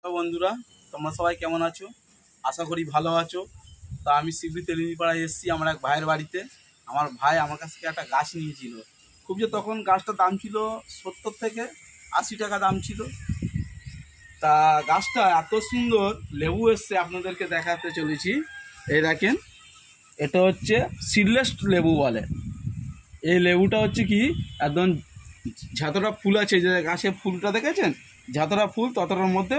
তো বন্ধুরা, তোমরা সবাই কেমন আছো? আশা করি ভালো আছো। তা আমি শিবরি তেলিপাড়ায় এসেছি আমার এক ভাইয়ের বাড়িতে। আমার ভাই আমার কাছ থেকে একটা গাছ নিয়েছিল। খুব যে তখন গাছটার দাম ছিল 70 থেকে 80 টাকা দাম ছিল। তা গাছটা এত সুন্দর লেবু এসছে, আপনাদেরকে দেখাতে চলেছি। এই দেখেন, এটা হচ্ছে সিডলেস লেবু বলে। এই লেবুটা হচ্ছে কি, একদম যতটা ফুল আছে, যে গাছে ফুলটা দেখেছেন, যতটা ফুল ততটার মধ্যে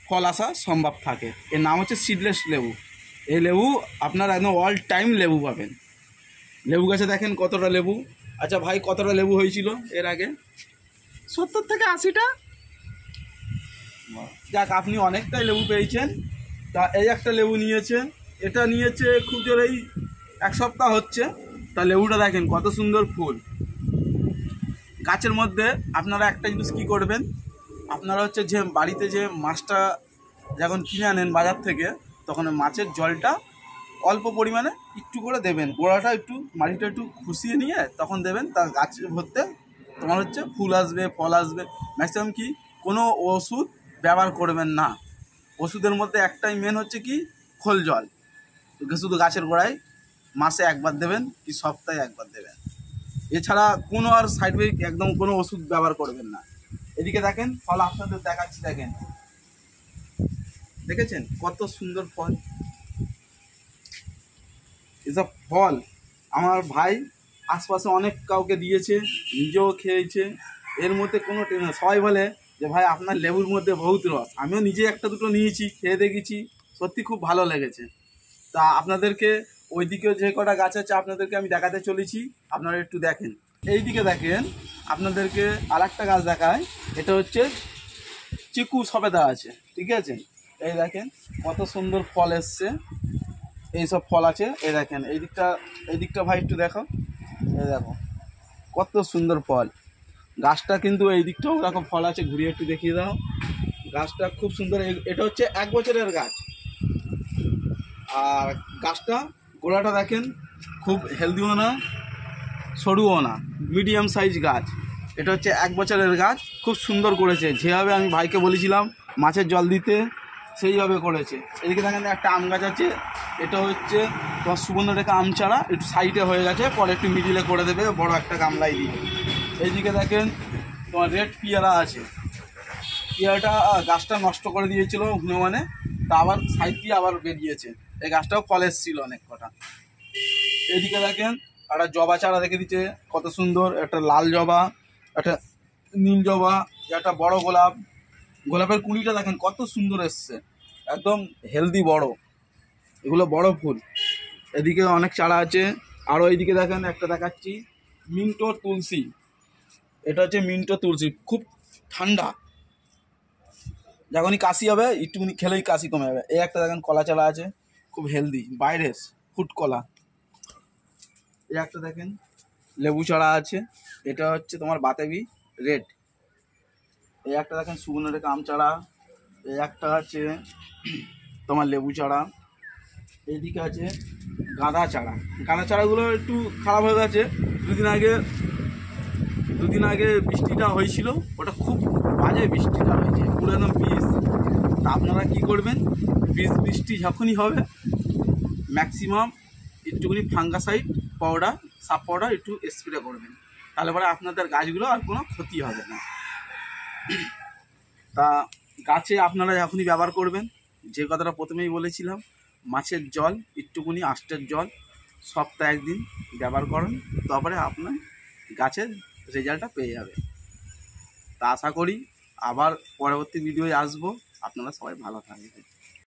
ফল আসা সম্ভব থাকে। এর নাম হচ্ছে সিডলেস লেবু। এই লেবু আপনার একদম অল টাইম লেবু পাবেন। লেবু গাছে দেখেন কতটা লেবু। আচ্ছা ভাই, কতটা লেবু হয়েছিল এর আগে? 70 থেকে 80টা। যাক, আপনি অনেকটাই লেবু পেয়েছেন। তা এই একটা লেবু নিয়েছে, এটা নিয়েছে খুব জোরেই 1 সপ্তাহ হচ্ছে। তা লেবুটা দেখেন কত সুন্দর ফুল গাছের মধ্যে। আপনারা একটা জিনিস কী করবেন, আপনারা হচ্ছে যে বাড়িতে যে মাছটা যখন কিনে আনেন বাজার থেকে, তখন মাছের জলটা অল্প পরিমাণে একটু করে দেবেন, গোড়াটা একটু মাটিটা একটু খুশিয়ে নিয়ে তখন দেবেন। তার গাছের ভর্তে তোমার হচ্ছে ফুল আসবে, ফল আসবে। ম্যাক্সিমাম কি, কোনো ওষুধ ব্যবহার করবেন না। ওষুধের মধ্যে একটাই মেন হচ্ছে কি, খোল জল। শুধু গাছের গোড়ায় মাসে একবার দেবেন কি সপ্তাহে একবার দেবেন। এছাড়া কোনো আর সাইড এফেক্ট, একদম কোনো ওষুধ ব্যবহার করবেন না। এদিকে দেখেন ফল আপনাদের দেখাচ্ছি, দেখেন, দেখেছেন কত সুন্দর ফল। এসব ফল আমার ভাই আশপাশে অনেক কাউকে দিয়েছে, নিজেও খেয়েছে। এর মধ্যে কোনো টেনশন, সবাই বলে যে ভাই আপনার লেবুর মধ্যে বহুত রস। আমিও নিজে একটা দুটো নিয়েছি, খেয়ে দেখেছি, সত্যি খুব ভালো লেগেছে। তা আপনাদেরকে ওইদিকেও যে কটা গাছ আছে আপনাদেরকে আমি দেখাতে চলেছি, আপনারা একটু দেখেন। এইদিকে দেখেন, আপনাদেরকে আর একটা গাছ দেখায়। এটা হচ্ছে চিকু সবেদা আছে, ঠিক আছে? এই দেখেন কত সুন্দর ফল এসছে, এইসব ফল আছে। এই দেখেন এই দিকটা ভাই একটু দেখো, এই দেখো কত সুন্দর ফল। গাছটা কিন্তু এই দিকটাও দেখো ফল আছে, ঘুরিয়ে একটু দেখিয়ে দাও। গাছটা খুব সুন্দর। এটা হচ্ছে 1 বছরের গাছ। আর গাছটা গোড়াটা দেখেন, খুব হেলদিও না সরুও না, মিডিয়াম সাইজ গাছ। এটা হচ্ছে 1 বছরের গাছ, খুব সুন্দর করেছে। যেভাবে আমি ভাইকে বলেছিলাম মাছের জল দিতে, সেইভাবে করেছে। এদিকে দেখেন একটা আম গাছ আছে, এটা হচ্ছে তোমার সুবর্ণরেখা আম চারা, একটু সাইডে হয়ে গেছে, পরে একটু মিডিলে করে দেবে বড় একটা গামলায় দিয়ে। এইদিকে দেখেন তোমার রেড পেয়ারা আছে। পেয়ারাটা গাছটা নষ্ট করে দিয়েছিল হনুমানে, তা আবার সাইড দিয়ে আবার বেরিয়েছে। এই গাছটাও ফল এসেছিল অনেক কটা। এদিকে দেখেন একটা জবা চারা রেখে দিচ্ছে, কত সুন্দর। একটা লাল জবা, একটা নীল জবা, একটা বড় গোলাপ। গোলাপের কুঁড়িটা দেখেন কত সুন্দর এসছে, একদম হেলদি বড়, এগুলো বড় ফুল। এদিকে অনেক চারা আছে। আরও এইদিকে দেখেন একটা দেখাচ্ছি, মিন্টো তুলসী। এটা হচ্ছে মিন্টো তুলসী, খুব ঠান্ডা, যখনই কাশি হবে একটুখানি খেলেই কাশি কমে যাবে। এই একটা দেখেন কলা চারা আছে, খুব হেলদি, বাইরের ফুড কলা। এই একটা দেখেন লেবু চারা আছে, এটা হচ্ছে তোমার বাতাবি রেড। এই একটা দেখেন সুবর্ণরেখা আম চারা। এই একটা আছে তোমার লেবু চারা। এইদিকে আছে গাঁদা চারা। গাঁদা চারাগুলো একটু খারাপ হয়ে গেছে, দুদিন আগে বৃষ্টিটা হয়েছিল, ওটা খুব বাজে বৃষ্টিটা হয়েছে, পুরো একদম বীজ। তা আপনারা কী করবেন, বৃষ্টি যখনই হবে ম্যাক্সিমাম একটুখানি ফাঙ্গাসাইড পাউডার, সাপ পাউডার একটু স্প্রে করবেন, তাহলে পরে আপনাদের গাছগুলো আর কোনো ক্ষতি হবে না। তা গাছে আপনারা যখনই ব্যবহার করবেন, যে কথাটা প্রথমেই বলেছিলাম, মাছের জল একটুকুনি, আষ্টের জল সপ্তাহে 1 দিন ব্যবহার করুন, তারপরে আপনার গাছের রেজাল্টটা পেয়ে যাবে। তা আশা করি আবার পরবর্তী ভিডিওয় আসবো। আপনারা সবাই ভালো থাকবেন।